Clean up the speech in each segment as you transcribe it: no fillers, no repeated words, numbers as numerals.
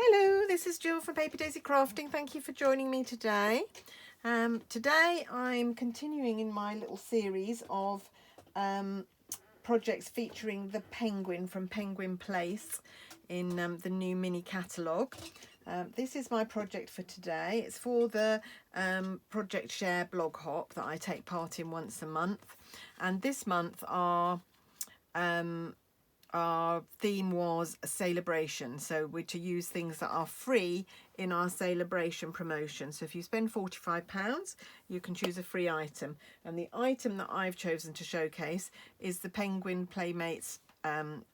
Hello, this is Jill from Paper Daisy Crafting. Thank you for joining me today. Today I'm continuing in my little series of projects featuring the penguin from Penguin Place in the new mini catalogue. This is my project for today. It's for the Project Share blog hop that I take part in once a month. And this month our theme was a celebration, so we're to use things that are free in our celebration promotion. So if you spend £45 you can choose a free item, and the item that I've chosen to showcase is the Penguin Playmates pattern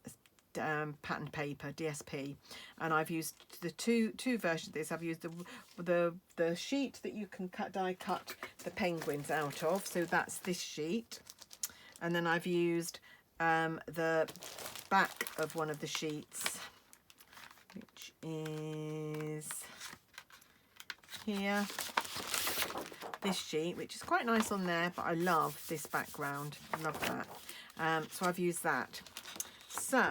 paper DSP, and I've used the two versions of this. I've used the sheet that you can die cut the penguins out of, so that's this sheet, and then I've used the back of one of the sheets, which is here, this sheet, which is quite nice on there, but I love this background, love that. So I've used that. So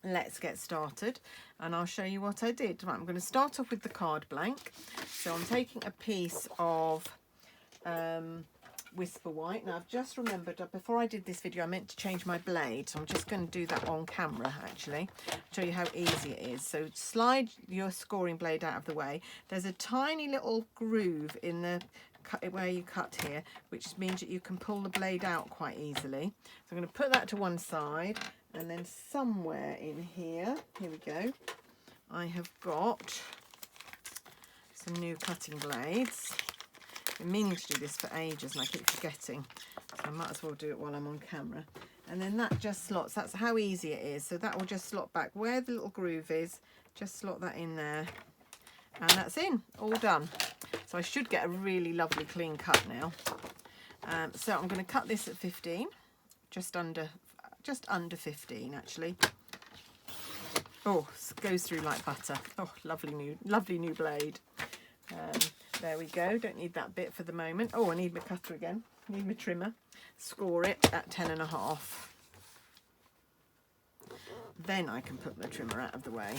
let's get started and I'll show you what I did. Right, I'm going to start off with the card blank. So I'm taking a piece of Whisper White. Now I've just remembered that before I did this video I meant to change my blade, so I'm just going to do that on camera actually, show you how easy it is. So slide your scoring blade out of the way. There's a tiny little groove in the where you cut here, which means that you can pull the blade out quite easily. So I'm going to put that to one side, and then somewhere in here we go, I have got some new cutting blades. I've been meaning to do this for ages and I keep forgetting, so I might as well do it while I'm on camera. And then that just slots, that's how easy it is. So that will just slot back where the little groove is, just slot that in there, and that's in, all done. So I should get a really lovely clean cut now. So I'm going to cut this at 15, just under 15 actually. Oh, goes through like butter. Oh, lovely new blade. There we go, don't need that bit for the moment. Oh, I need my cutter again, need my trimmer. Score it at 10.5. Then I can put the trimmer out of the way.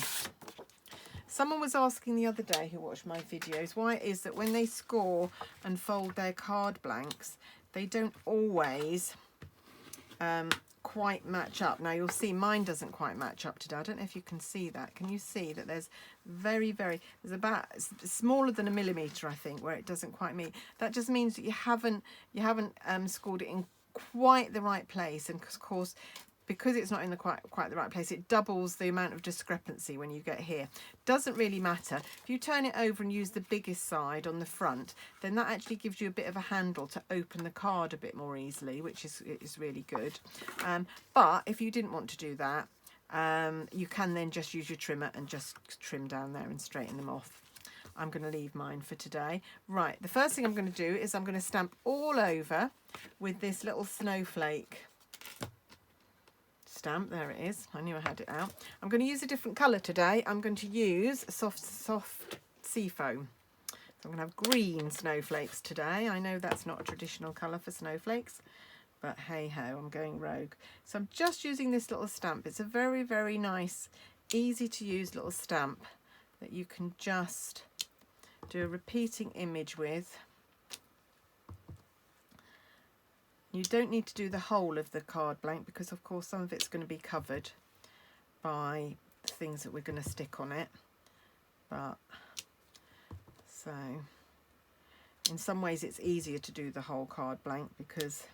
Someone was asking the other day who watched my videos why it is that when they score and fold their card blanks, they don't always quite match up. Now you'll see mine doesn't quite match up today. I don't know if you can see that. Can you see that there's there's about smaller than a millimetre, I think, where it doesn't quite meet. That just means that you haven't scored it in quite the right place, and of course because it's not in the quite the right place, it doubles the amount of discrepancy when you get here. Doesn't really matter. If you turn it over and use the biggest side on the front, then that actually gives you a bit of a handle to open the card a bit more easily, which is really good. But if you didn't want to do that, you can then just use your trimmer and just trim down there and straighten them off. I'm going to leave mine for today. Right, the first thing I'm going to do is I'm going to stamp all over with this little snowflake stamp. There it is, I knew I had it out. I'm going to use a different colour today. I'm going to use soft sea foam. So I'm going to have green snowflakes today. I know that's not a traditional colour for snowflakes, but hey ho, I'm going rogue. So I'm just using this little stamp. It's a very, very nice, easy to use little stamp that you can just do a repeating image with. You don't need to do the whole of the card blank because of course some of it's going to be covered by the things that we're going to stick on it, but so in some ways it's easier to do the whole card blank because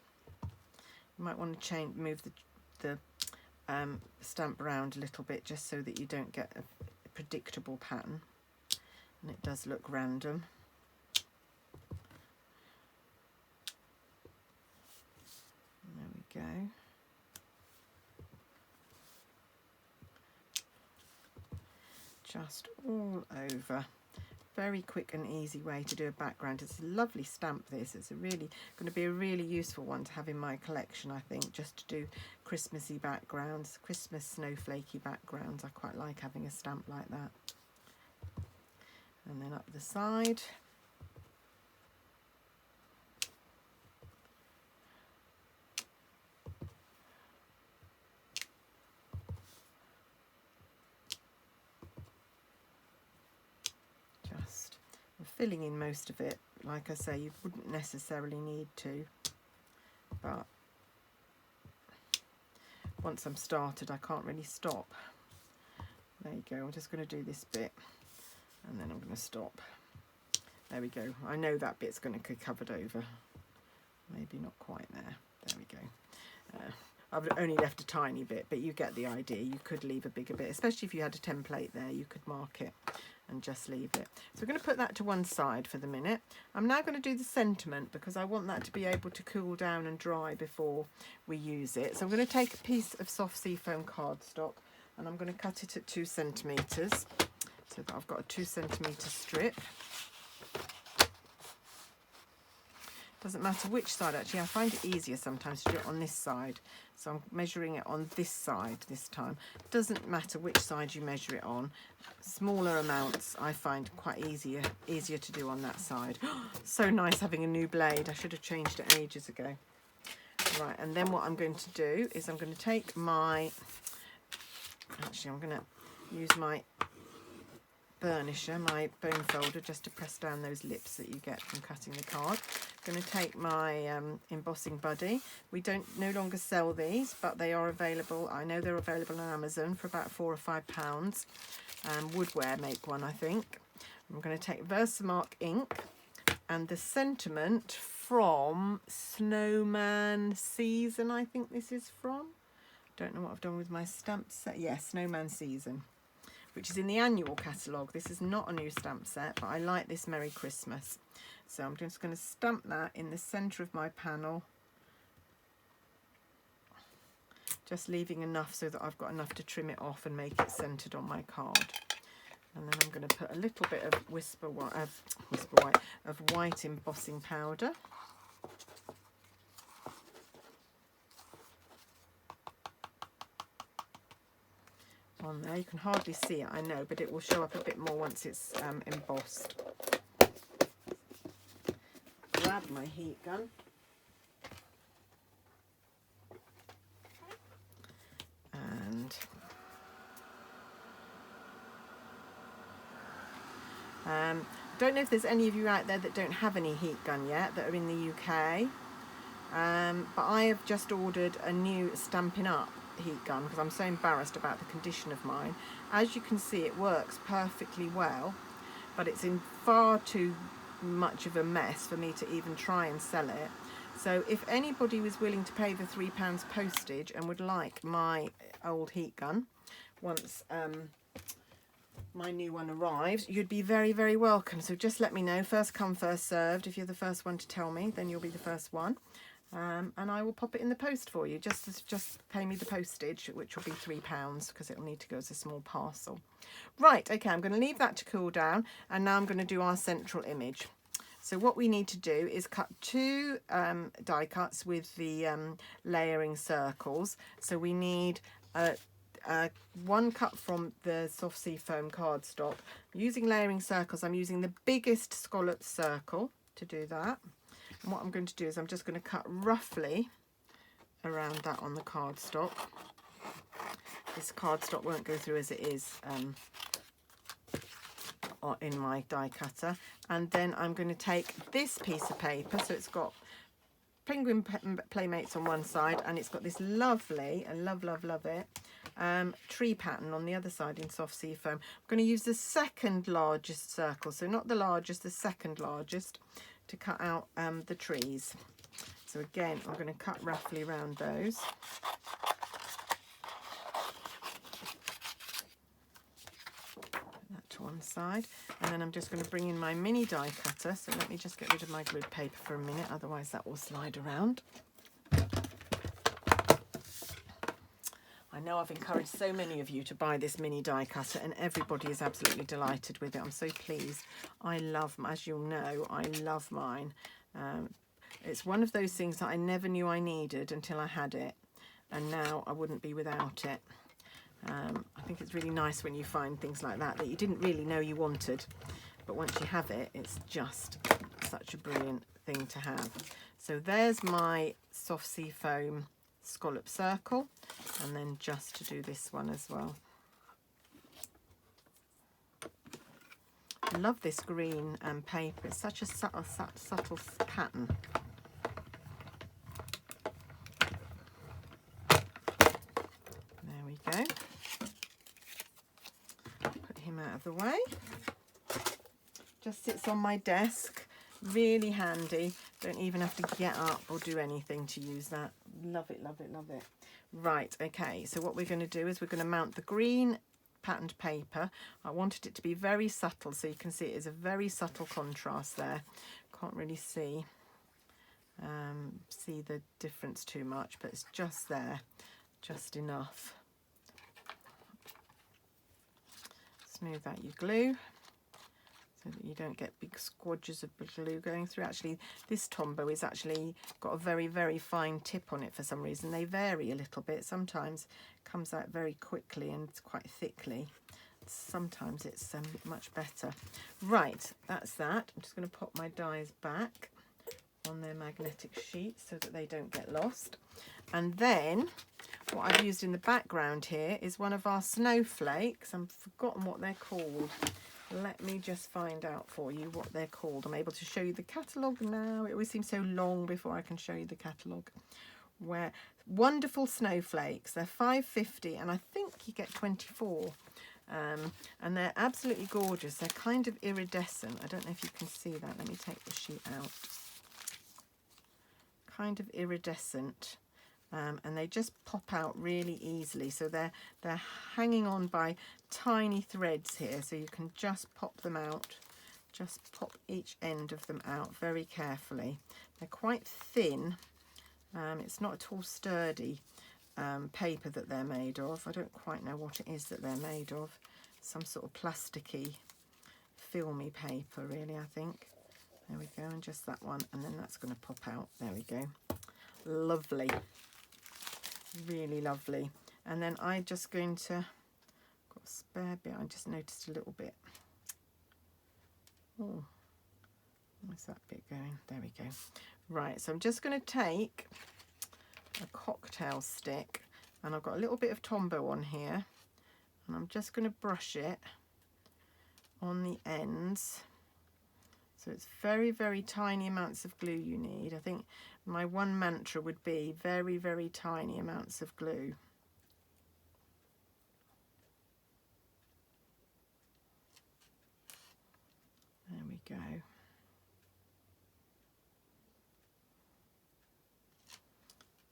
you might want to move the stamp around a little bit just so that you don't get a predictable pattern and it does look random. Go. Just all over. Very quick and easy way to do a background. It's a lovely stamp this. It's going to be a really useful one to have in my collection, I think, just to do Christmassy backgrounds, Christmas snowflakey backgrounds. I quite like having a stamp like that. And then up the side. filling in most of it. Like I say, you wouldn't necessarily need to, but once I'm started, I can't really stop. There you go. I'm just going to do this bit and then I'm going to stop. There we go. I know that bit's going to be covered over. Maybe not quite there. There we go. I've only left a tiny bit, but you get the idea. You could leave a bigger bit, especially if you had a template there, you could mark it and just leave it. So we're going to put that to one side for the minute. I'm now going to do the sentiment because I want that to be able to cool down and dry before we use it. So I'm going to take a piece of soft seafoam cardstock and I'm going to cut it at 2 centimetres so that I've got a 2 centimetre strip. Doesn't matter which side, actually. I find it easier sometimes to do it on this side. So I'm measuring it on this side this time. Doesn't matter which side you measure it on. Smaller amounts I find quite easier to do on that side. So nice having a new blade. I should have changed it ages ago. Right, and then what I'm going to do is I'm going to take my... Actually, I'm going to use my burnisher, my bone folder, just to press down those lips that you get from cutting the card. I'm going to take my embossing buddy. We no longer sell these, but they are available. I know they're available on Amazon for about £4 or £5. Woodware make one, I think. I'm going to take Versamark ink and the sentiment from Snowman Season, I think this is from. Don't know what I've done with my stamp set. Yes, Snowman Season, which is in the annual catalogue. This is not a new stamp set, but I like this Merry Christmas. So I'm just going to stamp that in the centre of my panel, just leaving enough so that I've got enough to trim it off and make it centred on my card. And then I'm going to put a little bit of white embossing powder. On there, you can hardly see it, I know, but it will show up a bit more once it's embossed. Grab my heat gun. And don't know if there's any of you out there that don't have any heat gun yet, that are in the UK, but I have just ordered a new Stampin' Up heat gun because I'm so embarrassed about the condition of mine. As you can see, it works perfectly well, but it's in far too much of a mess for me to even try and sell it. So if anybody was willing to pay the £3 postage and would like my old heat gun once my new one arrives, you'd be very, very welcome. So just let me know. First come, first served. If you're the first one to tell me, then you'll be the first one. And I will pop it in the post for you. Just pay me the postage, which will be £3 because it'll need to go as a small parcel. Right, okay, I'm going to leave that to cool down, and now I'm going to do our central image. So what we need to do is cut 2 die cuts with the layering circles. So we need 1 cut from the soft seafoam cardstock. Using layering circles, I'm using the biggest scallop circle to do that. And what I'm going to do is I'm just going to cut roughly around that on the cardstock. This cardstock won't go through as it is in my die cutter. And then I'm going to take this piece of paper, so it's got Penguin Playmates on one side, and it's got this lovely, and love it, tree pattern on the other side in soft seafoam. I'm going to use the second largest circle, so not the largest, the second largest, to cut out the trees. So again, I'm going to cut roughly around those. Put that to one side, and then I'm just going to bring in my mini die cutter. So let me just get rid of my grid paper for a minute, otherwise that will slide around. I know I've encouraged so many of you to buy this mini die cutter, and everybody is absolutely delighted with it. I'm so pleased. I love, as you'll know, I love mine. It's one of those things that I never knew I needed until I had it, and now I wouldn't be without it. I think it's really nice when you find things like that that you didn't really know you wanted, but once you have it, it's just such a brilliant thing to have. So there's my soft seafoam scallop circle, and then just to do this one as well. I love this green paper. It's such a subtle pattern. There we go. Put him out of the way. Just sits on my desk. Really handy. Don't even have to get up or do anything to use that. Love it, love it, love it. Right, okay, so what we're going to do is we're going to mount the green patterned paper. I wanted it to be very subtle, so you can see it is a very subtle contrast there. Can't really see the difference too much, but it's just there, just enough. Smooth out your glue so that you don't get big squodges of glue going through. Actually, this Tombow is actually got a very, very fine tip on it for some reason. They vary a little bit. Sometimes it comes out very quickly and it's quite thickly. Sometimes it's much better. Right, that's that. I'm just going to pop my dies back on their magnetic sheet so that they don't get lost. And then what I've used in the background here is one of our snowflakes. I've forgotten what they're called. Let me just find out for you what they're called. I'm able to show you the catalogue now. It always seems so long before I can show you the catalogue. Where wonderful snowflakes. They're $5.50 and I think you get 24. And they're absolutely gorgeous. They're kind of iridescent. I don't know if you can see that. Let me take the sheet out. Kind of iridescent. And they just pop out really easily. So they're hanging on by tiny threads here, so you can just pop them out. Just pop each end of them out very carefully. They're quite thin. It's not at all sturdy paper that they're made of. I don't quite know what it is that they're made of. Some sort of plasticky, filmy paper, really, I think. There we go, and just that one, and then that's going to pop out. There we go. Lovely. Really lovely. And then I'm just going to, got a spare bit, I just noticed a little bit. Oh, where's that bit going? There we go. Right, so I'm just going to take a cocktail stick, and I've got a little bit of Tombow on here, and I'm just going to brush it on the ends. So it's very, very tiny amounts of glue you need. I think my one mantra would be very, very tiny amounts of glue. There we go.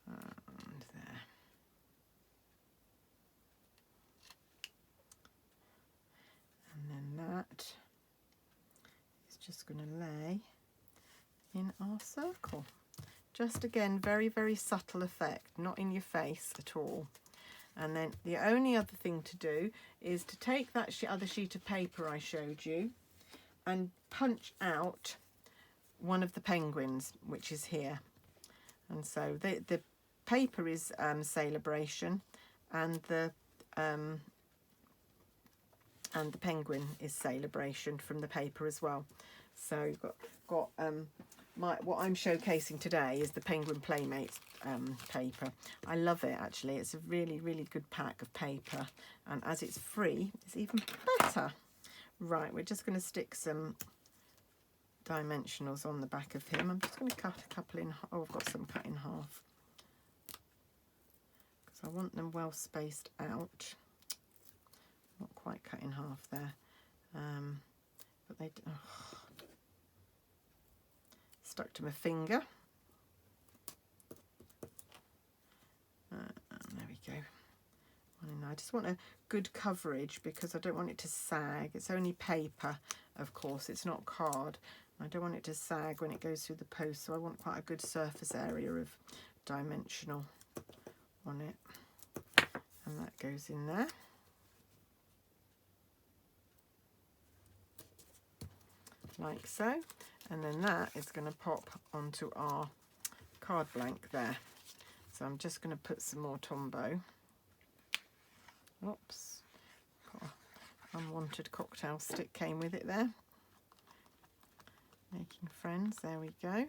And there. And then that is just going to lay in our circle. Just again, very, very subtle effect, not in your face at all. And then the only other thing to do is to take that other sheet of paper I showed you and punch out one of the penguins, which is here. And so the paper is Celebration, and the penguin is Celebration from the paper as well. So you've got what I'm showcasing today is the Penguin Playmates paper. I love it, actually. It's a really, really good pack of paper, and as it's free, it's even better. Right, we're just going to stick some dimensionals on the back of him. I'm just going to cut a couple in. Oh, I've got some cut in half because I want them well spaced out. Not quite cut in half there, but they stuck to my finger. There we go. I just want a good coverage because I don't want it to sag. It's only paper, of course, it's not card. I don't want it to sag when it goes through the post, so I want quite a good surface area of dimensional on it. And that goes in there. Like so. And then that is going to pop onto our card blank there. So I'm just going to put some more Tombow. Oops, got an unwanted cocktail stick came with it there. Making friends, there we go.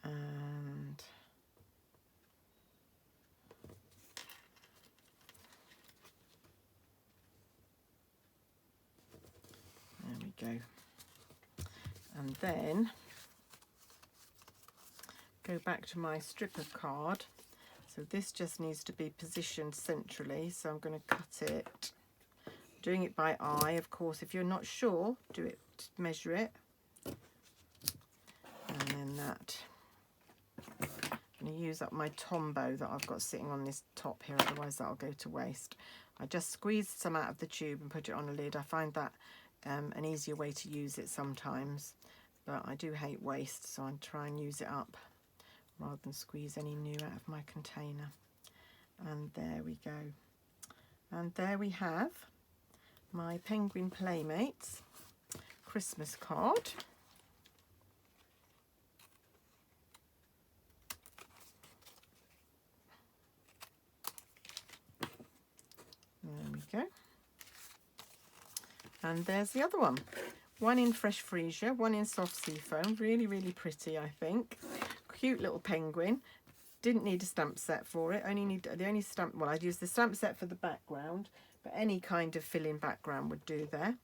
And go. And then go back to my strip of card. So this just needs to be positioned centrally, so I'm going to cut it, doing it by eye. Of course, if you're not sure, do it, measure it, and then that. I'm going to use up my Tombow that I've got sitting on this top here, otherwise that'll go to waste. I just squeezed some out of the tube and put it on a lid. I find that an easier way to use it sometimes, but I do hate waste, so I try and use it up rather than squeeze any new out of my container. And there we go. And there we have my Penguin Playmates Christmas card. There we go. And there's the other one. One in fresh freesia, one in soft sea foam. Really, really pretty, I think. Cute little penguin. Didn't need a stamp set for it. Well, I'd use the stamp set for the background, but any kind of fill-in background would do there.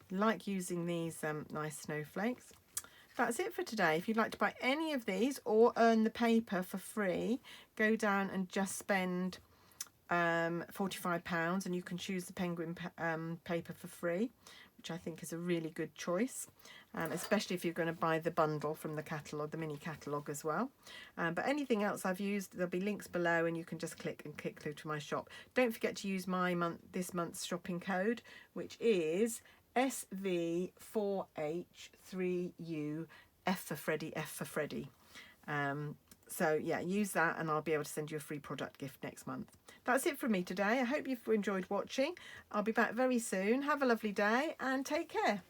Like using these nice snowflakes. That's it for today. If you'd like to buy any of these or earn the paper for free, go down and just spend £45 and you can choose the Penguin paper for free, which I think is a really good choice, especially if you're going to buy the bundle from the catalogue, the mini catalogue as well. But anything else I've used, there'll be links below and you can just click through to my shop. Don't forget to use my this month's shopping code, which is SV4H3U, F for Freddy, F for Freddy. So yeah, use that and I'll be able to send you a free product gift next month. That's it from me today. I hope you've enjoyed watching. I'll be back very soon. Have a lovely day and take care.